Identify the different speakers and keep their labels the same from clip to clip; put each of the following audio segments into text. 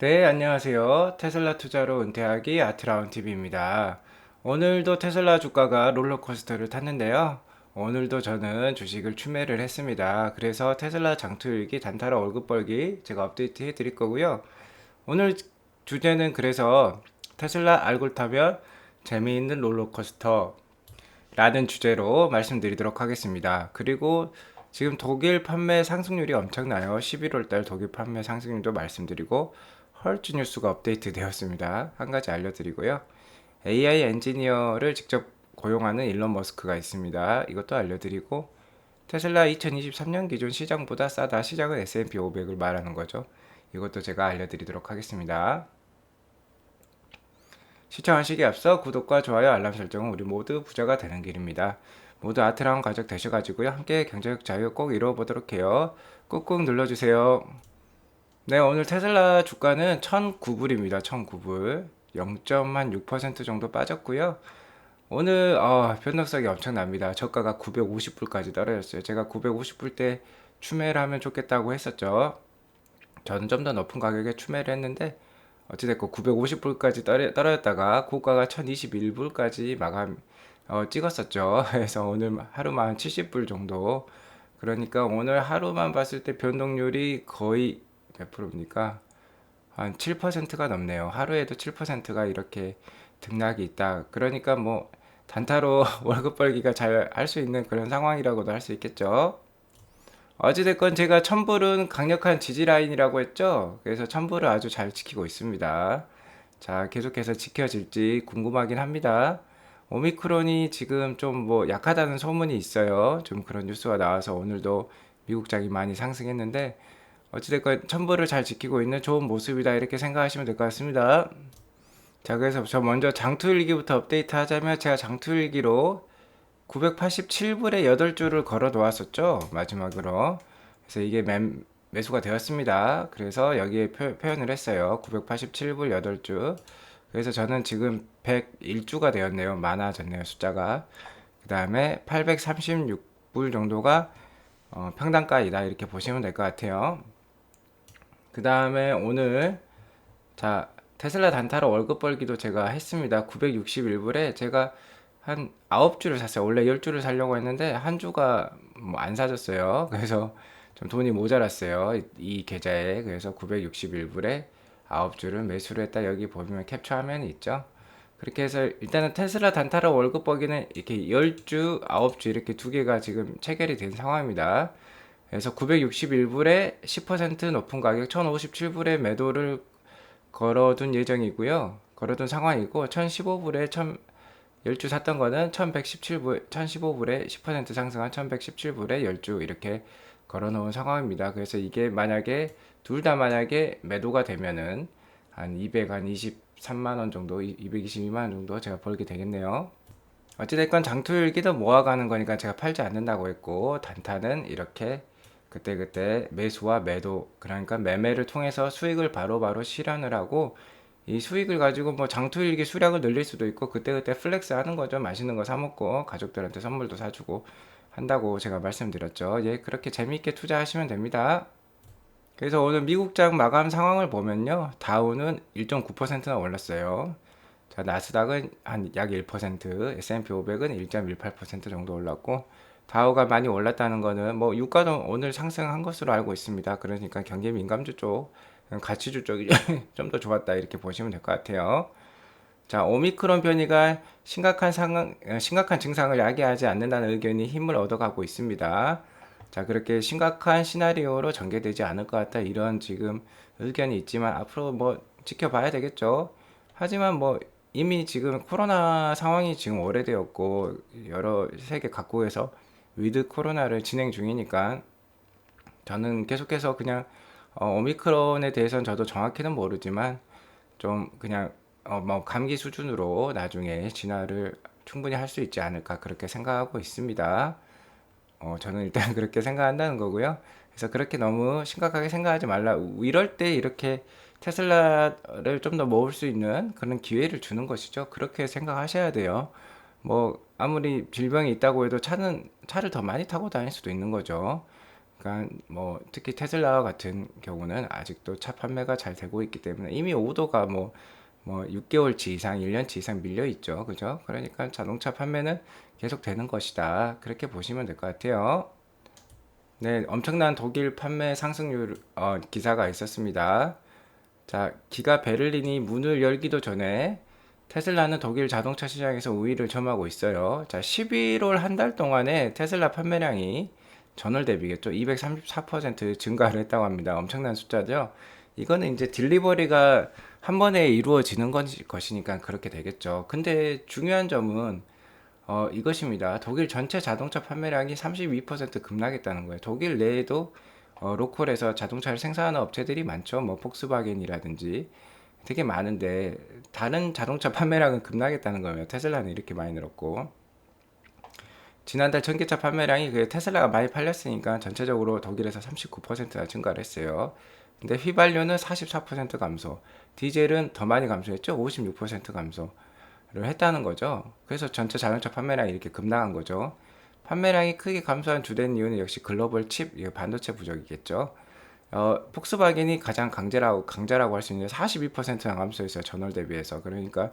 Speaker 1: 네, 안녕하세요. 테슬라 투자로 은퇴하기 아트라운 TV입니다. 오늘도 테슬라 주가가 롤러코스터를 탔는데요. 오늘도 저는 주식을 추매를 했습니다. 그래서 테슬라 장투일기 단타로 월급 벌기 제가 업데이트 해 드릴 거고요. 오늘 주제는 그래서 테슬라 알고 타면 재미있는 롤러코스터 라는 주제로 말씀드리도록 하겠습니다. 그리고 지금 독일 판매 상승률이 엄청나요. 11월 달 독일 판매 상승률도 말씀드리고 헐츠 뉴스가 업데이트 되었습니다. 한 가지 알려드리고요. AI 엔지니어를 직접 고용하는 일론 머스크가 있습니다. 이것도 알려드리고 테슬라 2023년 기준 시장보다 싸다. 시장은 S&P 500을 말하는 거죠. 이것도 제가 알려드리도록 하겠습니다. 시청하시기 앞서 구독과 좋아요, 알람 설정은 우리 모두 부자가 되는 길입니다. 모두 아트라운 가족 되셔가지고요. 함께 경제적 자유 꼭 이루어보도록 해요. 꾹꾹 눌러주세요. 네, 오늘 테슬라 주가는 1009불입니다. 1009불. 0.6% 정도 빠졌고요. 오늘 변동성이 엄청납니다. 저가가 950불까지 떨어졌어요. 제가 950불 때 추매를 하면 좋겠다고 했었죠. 저는 좀 더 높은 가격에 추매를 했는데 어찌됐건 950불까지 떨어졌다가 고가가 1021불까지 마감 찍었었죠. 그래서 오늘 하루만 70불 정도. 그러니까 오늘 하루만 봤을 때 변동률이 거의 몇 프로입니까? 한 7%가 넘네요. 하루에도 7%가 이렇게 등락이 있다. 그러니까 뭐 단타로 월급 벌기가 잘 할 수 있는 그런 상황이라고도 할 수 있겠죠. 어찌됐건 제가 천불은 강력한 지지 라인이라고 했죠. 그래서 천불을 아주 잘 지키고 있습니다. 자, 계속해서 지켜질지 궁금하긴 합니다. 오미크론이 지금 좀 뭐 약하다는 소문이 있어요. 좀 그런 뉴스가 나와서 오늘도 미국장이 많이 상승했는데 어찌됐건 천불을 잘 지키고 있는 좋은 모습이다 이렇게 생각하시면 될 것 같습니다. 자, 그래서 저 먼저 장투일기부터 업데이트 하자면 제가 장투일기로 987불에 8주를 걸어 놓았었죠. 마지막으로. 그래서 이게 매수가 되었습니다. 그래서 여기에 표현을 했어요. 987불 8주. 그래서 저는 지금 101주가 되었네요. 많아졌네요. 숫자가. 그 다음에 836불 정도가 평단가이다. 이렇게 보시면 될 것 같아요. 그 다음에 오늘 자, 테슬라 단타로 월급 벌기도 제가 했습니다. 961불에 제가 한 9주를 샀어요. 원래 10주를 사려고 했는데 한 주가 뭐 안 사줬어요. 그래서 좀 돈이 모자랐어요. 이 계좌에. 그래서 961불에 9주를 매수를 했다. 여기 보면 캡처 화면이 있죠. 그렇게 해서 일단은 테슬라 단타로 월급 벌기는 이렇게 10주, 9주 이렇게 두 개가 지금 체결이 된 상황입니다. 그래서 961불에 10% 높은 가격 1057불에 매도를 걸어둔 예정이고요. 걸어둔 상황이고 1015불에 10주 샀던 거는 1117불, 1015불에 10% 상승한 1117불에 10주 이렇게 걸어놓은 상황입니다. 그래서 이게 만약에 둘 다 만약에 매도가 되면은 한 223만 원 정도, 222만 원 정도 제가 벌게 되겠네요. 어찌됐건 장투일기도 모아가는 거니까 제가 팔지 않는다고 했고 단타는 이렇게 그때그때 매수와 매도 그러니까 매매를 통해서 수익을 바로바로 실현을 하고 이 수익을 가지고 뭐 장투일기 수량을 늘릴 수도 있고 그때그때 플렉스 하는 거죠. 맛있는 거 사 먹고 가족들한테 선물도 사주고 한다고 제가 말씀드렸죠. 예, 그렇게 재미있게 투자하시면 됩니다. 그래서 오늘 미국장 마감 상황을 보면요. 다우는 1.9%나 올랐어요. 자, 나스닥은 한 약 1%, S&P 500은 1.18% 정도 올랐고 다우가 많이 올랐다는 거는 뭐 유가도 오늘 상승한 것으로 알고 있습니다. 그러니까 경기 민감주 쪽, 가치주 쪽이 좀 더 좋았다 이렇게 보시면 될 것 같아요. 자, 오미크론 변이가 심각한 증상을 야기하지 않는다는 의견이 힘을 얻어가고 있습니다. 자, 그렇게 심각한 시나리오로 전개되지 않을 것 같다. 이런 지금 의견이 있지만 앞으로 뭐 지켜봐야 되겠죠. 하지만 뭐 이미 지금 코로나 상황이 지금 오래되었고 여러 세계 각국에서 위드 코로나를 진행 중이니까 저는 계속해서 그냥 오미크론에 대해서는 저도 정확히는 모르지만 좀 그냥 뭐 감기 수준으로 나중에 진화를 충분히 할 수 있지 않을까 그렇게 생각하고 있습니다. 저는 일단 그렇게 생각한다는 거고요. 그래서 그렇게 너무 심각하게 생각하지 말라. 이럴 때 이렇게 테슬라를 좀 더 모을 수 있는 그런 기회를 주는 것이죠. 그렇게 생각하셔야 돼요. 뭐 아무리 질병이 있다고 해도 차를 더 많이 타고 다닐 수도 있는 거죠. 그러니까 뭐 특히 테슬라 같은 경우는 아직도 차 판매가 잘 되고 있기 때문에 이미 오더가 뭐 6개월치 이상, 1년치 이상 밀려 있죠. 그죠? 그러니까 자동차 판매는 계속 되는 것이다. 그렇게 보시면 될 것 같아요. 네, 엄청난 독일 판매 상승률 기사가 있었습니다. 자, 기가 베를린이 문을 열기도 전에 테슬라는 독일 자동차 시장에서 우위를 점하고 있어요. 자, 11월 한 달 동안에 테슬라 판매량이 전월 대비겠죠. 234% 증가를 했다고 합니다. 엄청난 숫자죠. 이거는 이제 딜리버리가 한 번에 이루어지는 것이니까 그렇게 되겠죠. 근데 중요한 점은 이것입니다. 독일 전체 자동차 판매량이 32% 급락했다는 거예요. 독일 내에도 로컬에서 자동차를 생산하는 업체들이 많죠. 뭐 폭스바겐이라든지 되게 많은데 다른 자동차 판매량은 급락했다는 거예요. 테슬라는 이렇게 많이 늘었고 지난달 전기차 판매량이 그 테슬라가 많이 팔렸으니까 전체적으로 독일에서 39%나 증가를 했어요. 근데 휘발유는 44% 감소, 디젤은 더 많이 감소했죠. 56% 감소를 했다는 거죠. 그래서 전체 자동차 판매량이 이렇게 급락한 거죠. 판매량이 크게 감소한 주된 이유는 역시 글로벌 칩, 반도체 부족이겠죠. 폭스바겐이 가장 강자라고 할 수 있는 42%나 감소했어요. 전월 대비해서. 그러니까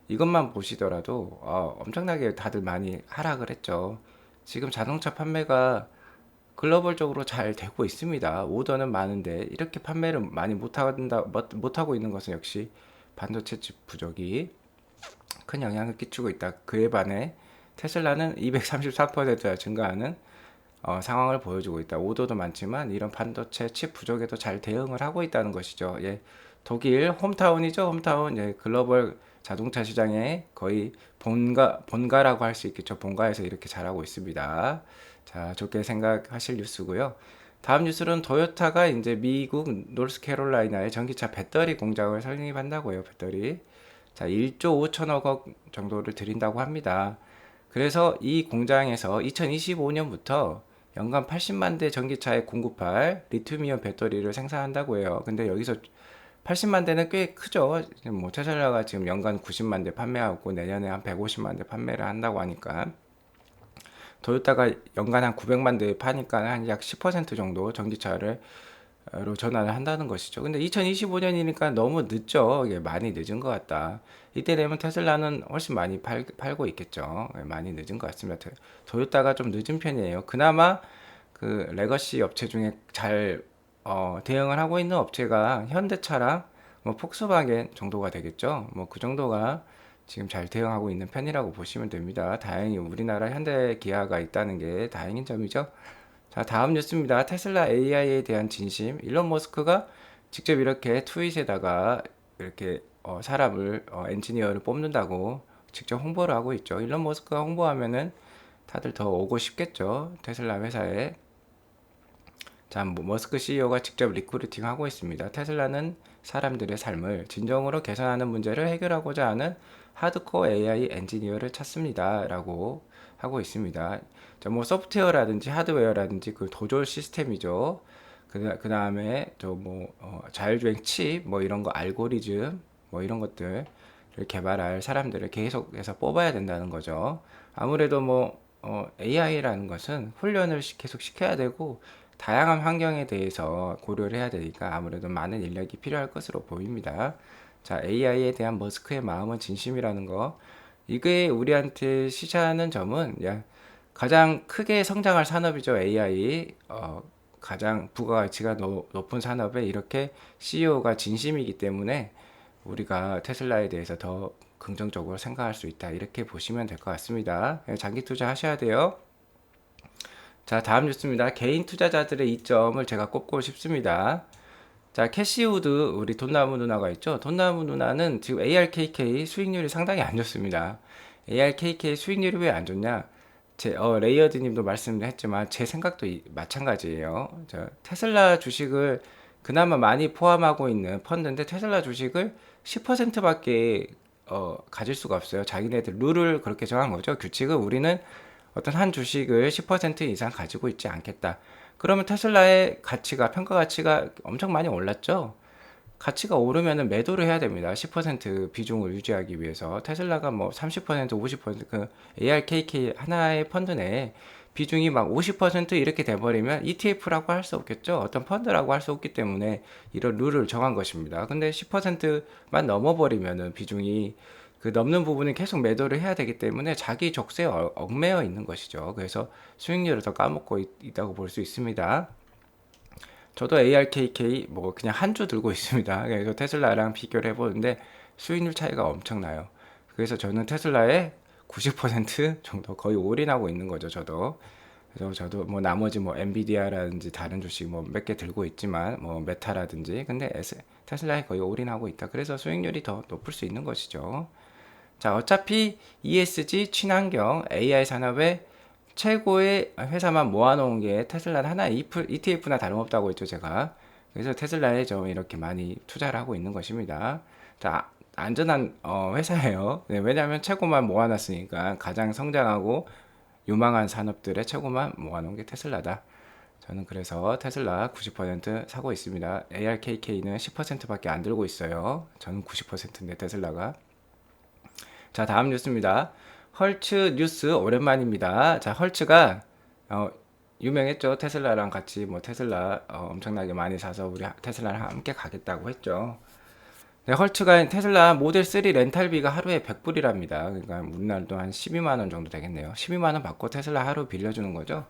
Speaker 1: 이것만 보시더라도 엄청나게 다들 많이 하락을 했죠. 지금 자동차 판매가 글로벌적으로 잘 되고 있습니다. 오더는 많은데 이렇게 판매를 많이 못하고 있는 것은 역시 반도체 칩 부족이 큰 영향을 끼치고 있다. 그에 반해 테슬라는 234%나 증가하는 상황을 보여주고 있다. 오더도 많지만 이런 반도체 칩 부족에도 잘 대응을 하고 있다는 것이죠. 예, 독일 홈타운이죠. 홈타운. 예, 글로벌 자동차 시장의 거의 본가라고 할 수 있겠죠. 본가에서 이렇게 잘하고 있습니다. 자, 좋게 생각하실 뉴스고요. 다음 뉴스는 토요타가 이제 미국 노스캐롤라이나의 전기차 배터리 공장을 설립한다고요. 배터리. 자, 1조 5천억 원 정도를 들인다고 합니다. 그래서 이 공장에서 2025년부터 연간 80만 대 전기차에 공급할 리튬이온 배터리를 생산한다고 해요. 근데 여기서 80만 대는 꽤 크죠. 뭐 테슬라가 지금 연간 90만 대 판매하고 내년에 한 150만 대 판매를 한다고 하니까 토요타가 연간 한 900만 대 파니까 한 약 10% 정도 전기차를 로 전환을 한다는 것이죠. 근데 2025년이니까 너무 늦죠. 이게 많이 늦은 것 같다. 이때 되면 테슬라는 훨씬 많이 팔고 있겠죠. 예, 많이 늦은 것 같습니다. 토요타가 좀 늦은 편이에요. 그나마 그 레거시 업체 중에 잘 대응을 하고 있는 업체가 현대차랑 뭐 폭스바겐 정도가 되겠죠. 뭐 그 정도가 지금 잘 대응하고 있는 편이라고 보시면 됩니다. 다행히 우리나라 현대 기아가 있다는 게 다행인 점이죠. 자, 다음 뉴스입니다. 테슬라 AI에 대한 진심. 일론 머스크가 직접 이렇게 트윗에다가 이렇게 사람을 엔지니어를 뽑는다고 직접 홍보를 하고 있죠. 일론 머스크가 홍보하면은 다들 더 오고 싶겠죠. 테슬라 회사에. 자, 머스크 CEO가 직접 리크루팅 하고 있습니다. 테슬라는 사람들의 삶을 진정으로 개선하는 문제를 해결하고자 하는 하드코어 AI 엔지니어를 찾습니다. 라고 하고 있습니다. 자, 뭐 소프트웨어라든지 하드웨어라든지 그 조절 시스템이죠. 그 다음에 자율주행 칩 뭐 이런 거 알고리즘 뭐 이런 것들을 개발할 사람들을 계속해서 뽑아야 된다는 거죠. 아무래도 AI라는 것은 훈련을 계속 시켜야 되고 다양한 환경에 대해서 고려를 해야 되니까 아무래도 많은 인력이 필요할 것으로 보입니다. 자, AI에 대한 머스크의 마음은 진심이라는 거. 이게 우리한테 시사하는 점은 가장 크게 성장할 산업이죠. AI. 가장 부가가치가 높은 산업에 이렇게 CEO가 진심이기 때문에 우리가 테슬라에 대해서 더 긍정적으로 생각할 수 있다. 이렇게 보시면 될 것 같습니다. 장기 투자 하셔야 돼요. 자, 다음 뉴스입니다. 개인 투자자들의 이점을 제가 꼽고 싶습니다. 자, 캐시우드 우리 돈나무 누나가 있죠. 돈나무 누나는 지금 ARKK 수익률이 상당히 안 좋습니다. ARKK 수익률이 왜 안 좋냐? 레이어드님도 말씀했지만 제 생각도 마찬가지예요. 테슬라 주식을 그나마 많이 포함하고 있는 펀드인데 테슬라 주식을 10%밖에 가질 수가 없어요. 자기네들 룰을 그렇게 정한 거죠. 규칙을 우리는 어떤 한 주식을 10% 이상 가지고 있지 않겠다. 그러면 테슬라의 평가 가치가 엄청 많이 올랐죠. 가치가 오르면은 매도를 해야 됩니다. 10% 비중을 유지하기 위해서 테슬라가 뭐 30%, 50%그 ARKK 하나의 펀드 내에 비중이 막 50% 이렇게 돼버리면 ETF라고 할 수 없겠죠. 어떤 펀드라고 할 수 없기 때문에 이런 룰을 정한 것입니다. 근데 10%만 넘어버리면은 비중이 그 넘는 부분은 계속 매도를 해야 되기 때문에 자기 족쇄에 얽매여 있는 것이죠. 그래서 수익률을 더 까먹고 있다고 볼 수 있습니다. 저도 ARKK 뭐 그냥 한 주 들고 있습니다. 그래서 테슬라랑 비교를 해보는데 수익률 차이가 엄청나요. 그래서 저는 테슬라에 90% 정도 거의 올인하고 있는 거죠, 저도. 그래서 저도 뭐 나머지 뭐 엔비디아라든지 다른 주식 뭐 몇 개 들고 있지만 뭐 메타라든지 근데 테슬라에 거의 올인하고 있다. 그래서 수익률이 더 높을 수 있는 것이죠. 자, 어차피 ESG 친환경 AI 산업에 최고의 회사만 모아놓은 게 테슬라는 하나 ETF나 다름없다고 했죠, 제가. 그래서 테슬라에 좀 이렇게 많이 투자를 하고 있는 것입니다. 자, 안전한 회사예요. 네, 왜냐하면 최고만 모아놨으니까 가장 성장하고 유망한 산업들의 최고만 모아놓은 게 테슬라다. 저는 그래서 테슬라 90% 사고 있습니다. ARKK는 10%밖에 안 들고 있어요. 저는 90%인데 테슬라가. 자, 다음 뉴스입니다. 헐츠 뉴스 오랜만입니다. 자, 헐츠가 유명했죠. 테슬라랑 같이 뭐 테슬라 엄청나게 많이 사서 우리 테슬라랑 함께 가겠다고 했죠. 네, 헐츠가 테슬라 모델 3 렌탈비가 하루에 100불이랍니다. 그러니까 우리나라도 한 12만 원 정도 되겠네요. 12만 원 받고 테슬라 하루 빌려주는 거죠.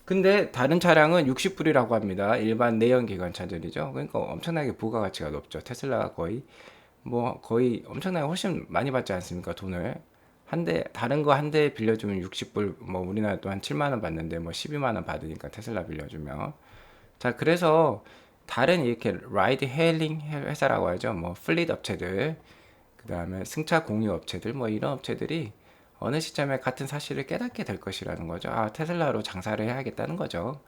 Speaker 1: 근데 다른 차량은 60불이라고 합니다. 일반 내연기관차들이죠. 그러니까 엄청나게 부가가치가 높죠. 테슬라가 거의 엄청나게 훨씬 많이 받지 않습니까? 돈을. 한 대, 다른 거 한 대 빌려주면 60불, 뭐 우리나라 또 한 7만 원 받는데 뭐 12만 원 받으니까 테슬라 빌려주면. 자, 그래서 다른 이렇게 라이드 헤일링 회사라고 하죠. 뭐 플릿 업체들, 그 다음에 승차 공유 업체들, 뭐 이런 업체들이 어느 시점에 같은 사실을 깨닫게 될 것이라는 거죠. 아, 테슬라로 장사를 해야겠다는 거죠.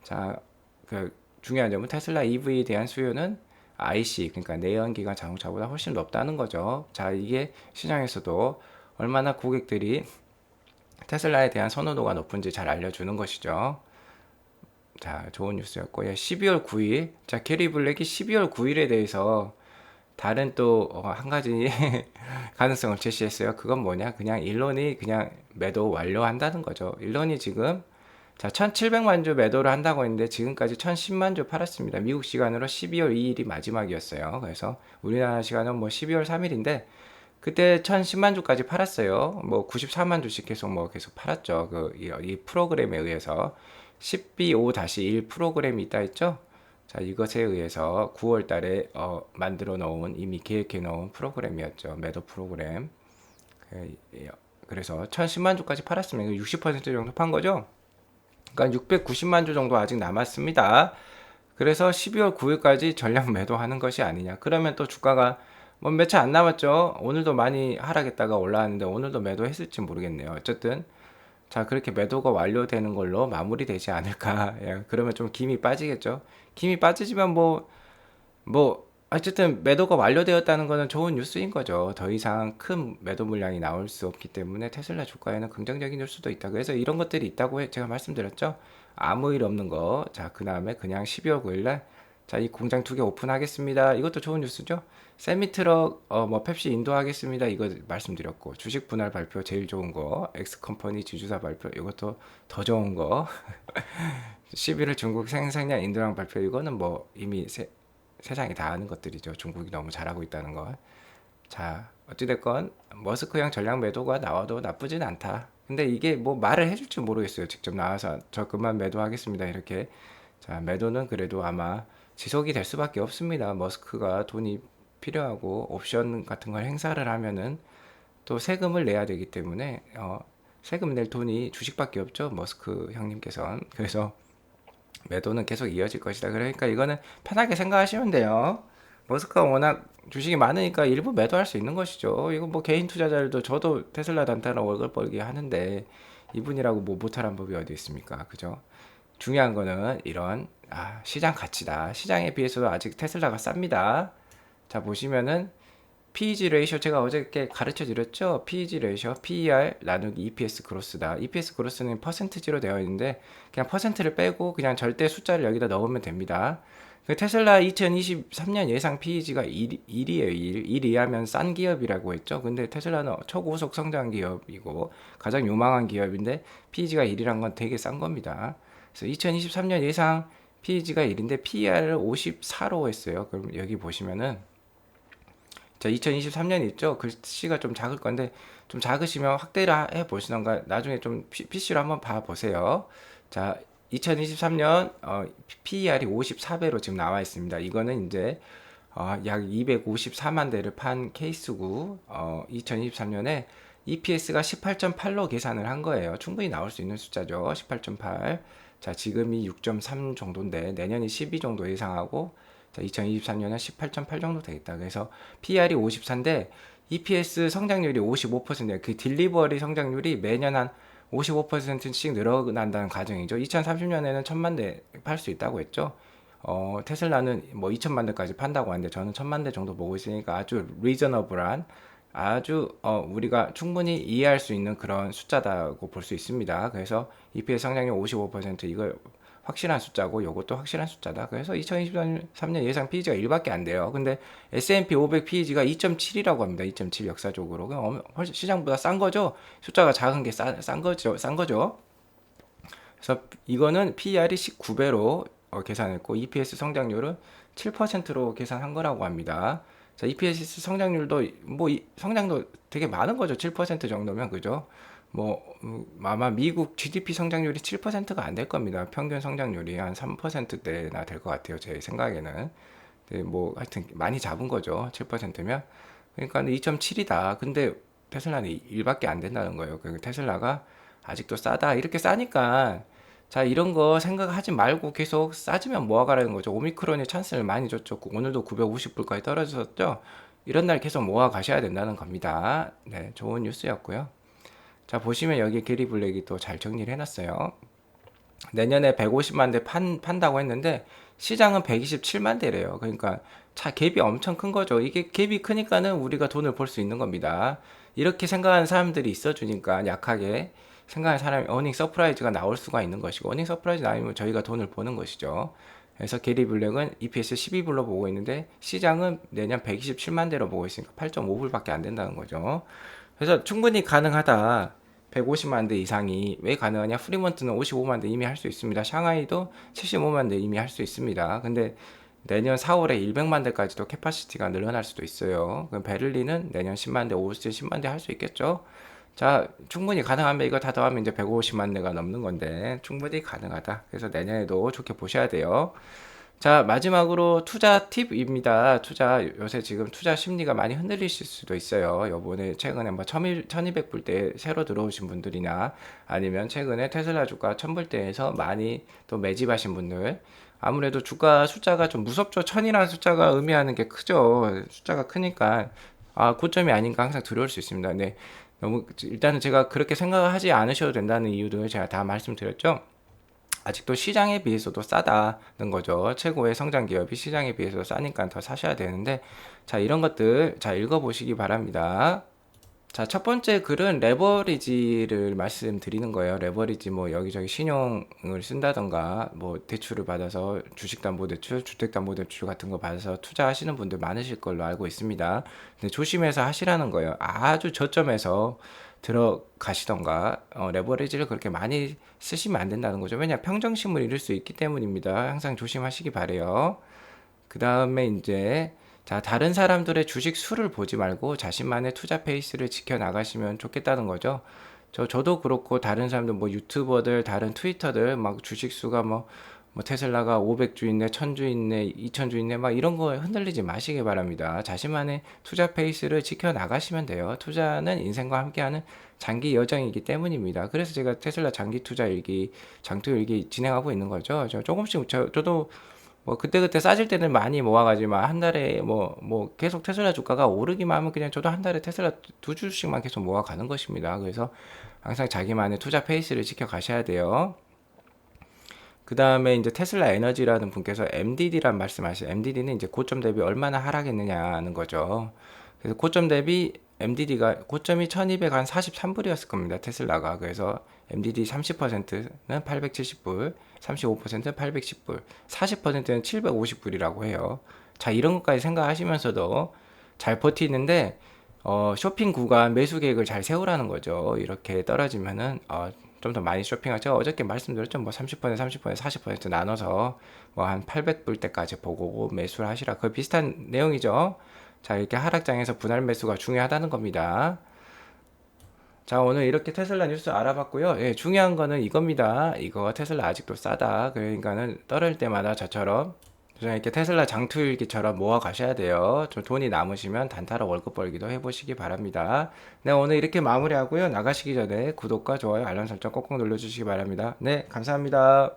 Speaker 1: 자, 그 중요한 점은 테슬라 EV에 대한 수요는 IC, 그러니까 내연기관 자동차보다 훨씬 높다는 거죠. 자, 이게 시장에서도 얼마나 고객들이 테슬라에 대한 선호도가 높은지 잘 알려주는 것이죠. 자, 좋은 뉴스였고요. 12월 9일. 자, 캐리 블랙이 12월 9일에 대해서 다른 또 한 가지 가능성을 제시했어요. 그건 뭐냐? 그냥 일론이 그냥 매도 완료한다는 거죠. 일론이 지금 자, 1700만 주 매도를 한다고 했는데 지금까지 1010만 주 팔았습니다. 미국 시간으로 12월 2일이 마지막이었어요. 그래서 우리나라 시간은 뭐 12월 3일인데 그때 1010만 주까지 팔았어요. 뭐 94만 주씩 계속 팔았죠. 이 프로그램에 의해서 10BO-1 프로그램이 있다 했죠. 자, 이것에 의해서 9월 달에 만들어 놓은 이미 계획해 놓은 프로그램이었죠. 매도 프로그램. 그래서 1010만 주까지 팔았으면 60% 정도 판 거죠. 그러니까 690만 주 정도 아직 남았습니다. 그래서 12월 9일까지 전량 매도하는 것이 아니냐. 그러면 또 주가가 뭐 며칠 안 남았죠. 오늘도 많이 하락했다가 올라왔는데 오늘도 매도했을지 모르겠네요. 어쨌든 자, 그렇게 매도가 완료되는 걸로 마무리되지 않을까. 예, 그러면 좀 김이 빠지겠죠. 김이 빠지지만 어쨌든 매도가 완료되었다는 것은 좋은 뉴스인 거죠. 더 이상 큰 매도 물량이 나올 수 없기 때문에 테슬라 주가에는 긍정적인 뉴스도 있다. 그래서 이런 것들이 있다고 제가 말씀드렸죠. 아무 일 없는 거. 자, 그 다음에 그냥 12월 9일날 자, 이 공장 2개 오픈하겠습니다. 이것도 좋은 뉴스죠. 세미트럭 뭐 펩시 인도하겠습니다. 이거 말씀드렸고 주식 분할 발표 제일 좋은 거. 엑스컴퍼니 지주사 발표 이것도 더 좋은 거. 11월 중국 생산량 인도량 발표 이거는 뭐 이미 세상이 다 아는 것들이죠. 중국이 너무 잘하고 있다는 거. 자, 어찌됐건 머스크 형 전략 매도가 나와도 나쁘진 않다. 근데 이게 뭐 말을 해줄지 모르겠어요. 직접 나와서 저 그만 매도하겠습니다. 이렇게. 자, 매도는 그래도 아마 지속이 될 수밖에 없습니다. 머스크가 돈이 필요하고 옵션 같은 걸 행사를 하면은 또 세금을 내야 되기 때문에 세금 낼 돈이 주식밖에 없죠. 머스크 형님께서는. 그래서 매도는 계속 이어질 것이다. 그러니까 이거는 편하게 생각하시면 돼요. 머스크가 워낙 주식이 많으니까 일부 매도할 수 있는 것이죠. 이거 뭐 개인 투자자들도 저도 테슬라 단타로 월급 벌기 하는데 이분이라고 뭐 못하는 법이 어디 있습니까? 그죠? 중요한 거는 이런 시장 가치다. 시장에 비해서도 아직 테슬라가 쌉니다. 자, 보시면은 PEG 레이쇼 제가 어저께 가르쳐 드렸죠. PEG 레이쇼 PER 나누기 EPS 그로스다. EPS 그로스는 퍼센트지로 되어 있는데 그냥 퍼센트를 빼고 그냥 절대 숫자를 여기다 넣으면 됩니다. 그 테슬라 2023년 예상 PEG가 1이에요. 1이 하면 싼 기업이라고 했죠. 근데 테슬라는 초고속 성장 기업이고 가장 유망한 기업인데 PEG가 1이란 건 되게 싼 겁니다. 그래서 2023년 예상 PEG가 1인데 PER을 54로 했어요. 그럼 여기 보시면은 자, 2023년 있죠? 글씨가 좀 작을 건데 좀 작으시면 확대를 해 보시던가 나중에 좀 PC로 한번 봐 보세요. 자, 2023년 PER이 54배로 지금 나와 있습니다. 이거는 이제 약 254만 대를 판 케이스고 2023년에 EPS가 18.8로 계산을 한 거예요. 충분히 나올 수 있는 숫자죠. 18.8. 자, 지금이 6.3 정도인데 내년이 12 정도 예상하고 자, 2023년은 18.8 정도 되겠다. 그래서 PR이 54인데 EPS 성장률이 55%예요. 그 딜리버리 성장률이 매년 한 55%씩 늘어난다는 가정이죠. 2030년에는 1000만 대 팔 수 있다고 했죠. 테슬라는 뭐 2천만 대까지 판다고 하는데 저는 1000만 대 정도 보고 있으니까 아주 리저너블한 아주 우리가 충분히 이해할 수 있는 그런 숫자다고 볼 수 있습니다. 그래서 EPS 성장률 55% 이거 확실한 숫자고 이것도 확실한 숫자다. 그래서 2023년 예상 PEG가 1밖에 안 돼요. 근데 S&P 500 PEG가 2.7이라고 합니다. 2.7 역사적으로. 훨씬 시장보다 싼 거죠. 숫자가 작은 게 싼 거죠. 싼 거죠. 그래서 이거는 PER이 19배로 계산했고 EPS 성장률은 7%로 계산한 거라고 합니다. 자, EPS 성장률도 뭐 성장도 되게 많은 거죠. 7% 정도면 그죠? 뭐 아마 미국 GDP 성장률이 7%가 안 될 겁니다. 평균 성장률이 한 3%대나 될 것 같아요. 제 생각에는. 네, 뭐 하여튼 많이 잡은 거죠. 7%면. 그러니까 2.7이다. 근데 테슬라는 1밖에 안 된다는 거예요. 그 테슬라가 아직도 싸다. 이렇게 싸니까 자, 이런 거 생각하지 말고 계속 싸지면 모아가라는 거죠. 오미크론이 찬스를 많이 줬죠. 오늘도 950불까지 떨어졌었죠. 이런 날 계속 모아 가셔야 된다는 겁니다. 네, 좋은 뉴스였고요. 자, 보시면 여기 게리 블랙이 또 잘 정리를 해놨어요. 내년에 150만 대 판다고 했는데 시장은 127만 대래요. 그러니까 갭이 엄청 큰 거죠. 이게 갭이 크니까는 우리가 돈을 벌 수 있는 겁니다. 이렇게 생각하는 사람들이 있어주니까 약하게 생각하는 사람이 어닝 서프라이즈가 나올 수가 있는 것이고 어닝 서프라이즈 나오면 저희가 돈을 버는 것이죠. 그래서 게리 블랙은 EPS 12불로 보고 있는데 시장은 내년 127만 대로 보고 있으니까 8.5불밖에 안 된다는 거죠. 그래서 충분히 가능하다. 150만 대 이상이 왜 가능하냐? 프리먼트는 55만 대 이미 할 수 있습니다. 샹하이도 75만 대 이미 할 수 있습니다. 근데 내년 4월에 100만 대까지도 캐파시티가 늘어날 수도 있어요. 그럼 베를린은 내년 10만 대, 오스틴 10만 대 할 수 있겠죠? 자, 충분히 가능하면 이거 다 더하면 이제 150만 대가 넘는 건데 충분히 가능하다. 그래서 내년에도 좋게 보셔야 돼요. 자, 마지막으로 투자 팁입니다. 요새 지금 투자 심리가 많이 흔들리실 수도 있어요. 요번에 최근에 뭐 1200불대 새로 들어오신 분들이나 아니면 최근에 테슬라 주가 1000불대에서 많이 또 매집하신 분들. 아무래도 주가 숫자가 좀 무섭죠. 1000이라는 숫자가 의미하는 게 크죠. 숫자가 크니까, 고점이 아닌가 항상 두려울 수 있습니다. 근데 너무, 일단은 제가 그렇게 생각하지 않으셔도 된다는 이유를 제가 다 말씀드렸죠. 아직도 시장에 비해서도 싸다는 거죠. 최고의 성장 기업이 시장에 비해서 싸니까 더 사셔야 되는데, 자, 이런 것들 자, 읽어보시기 바랍니다. 자, 첫 번째 글은 레버리지를 말씀드리는 거예요. 레버리지 뭐 여기저기 신용을 쓴다던가 뭐 대출을 받아서 주식담보대출, 주택담보대출 같은 거 받아서 투자하시는 분들 많으실 걸로 알고 있습니다. 근데 조심해서 하시라는 거예요. 아주 저점에서 들어가시던가 레버리지를 그렇게 많이 쓰시면 안 된다는 거죠. 왜냐 평정심을 잃을 수 있기 때문입니다. 항상 조심하시기 바래요. 그 다음에 이제 자, 다른 사람들의 주식 수를 보지 말고 자신만의 투자 페이스를 지켜 나가시면 좋겠다는 거죠. 저도 그렇고 다른 사람들 뭐 유튜버들 다른 트위터들 막 주식 수가 뭐 테슬라가 500주 있네, 1000주 있네, 2000주 있네 막 이런 거 흔들리지 마시기 바랍니다. 자신만의 투자 페이스를 지켜 나가시면 돼요. 투자는 인생과 함께하는 장기 여정이기 때문입니다. 그래서 제가 테슬라 장기 투자 일기, 장투 일기 진행하고 있는 거죠. 조금씩 저도 뭐 그때그때 싸질 때는 많이 모아가지만 한 달에 뭐 계속 테슬라 주가가 오르기만 하면 그냥 저도 한 달에 테슬라 두 주씩만 계속 모아가는 것입니다. 그래서 항상 자기만의 투자 페이스를 지켜 가셔야 돼요. 그 다음에 이제 테슬라 에너지라는 분께서 MDD란 말씀하시죠. MDD는 이제 고점 대비 얼마나 하락했느냐는 거죠. 그래서 고점 대비 MDD가 고점이 1243불이었을 겁니다. 테슬라가. 그래서 MDD 30%는 870불, 35%는 810불, 40%는 750불이라고 해요. 자, 이런 것까지 생각하시면서도 잘 버티는데 쇼핑 구간 매수 계획을 잘 세우라는 거죠. 이렇게 떨어지면은 좀 더 많이 쇼핑하죠. 제가 어저께 말씀드렸죠. 뭐 30%, 30%, 40% 나눠서 뭐 한 800불 때까지 보고 매수를 하시라. 그 비슷한 내용이죠. 자, 이렇게 하락장에서 분할 매수가 중요하다는 겁니다. 자, 오늘 이렇게 테슬라 뉴스 알아봤고요. 예, 중요한 거는 이겁니다. 이거 테슬라 아직도 싸다. 그러니까는 떨어질 때마다 저처럼 그냥 이렇게 테슬라 장투일기처럼 모아 가셔야 돼요. 좀 돈이 남으시면 단타로 월급 벌기도 해보시기 바랍니다. 네, 오늘 이렇게 마무리하고요. 나가시기 전에 구독과 좋아요, 알람 설정 꼭꼭 눌러주시기 바랍니다. 네, 감사합니다.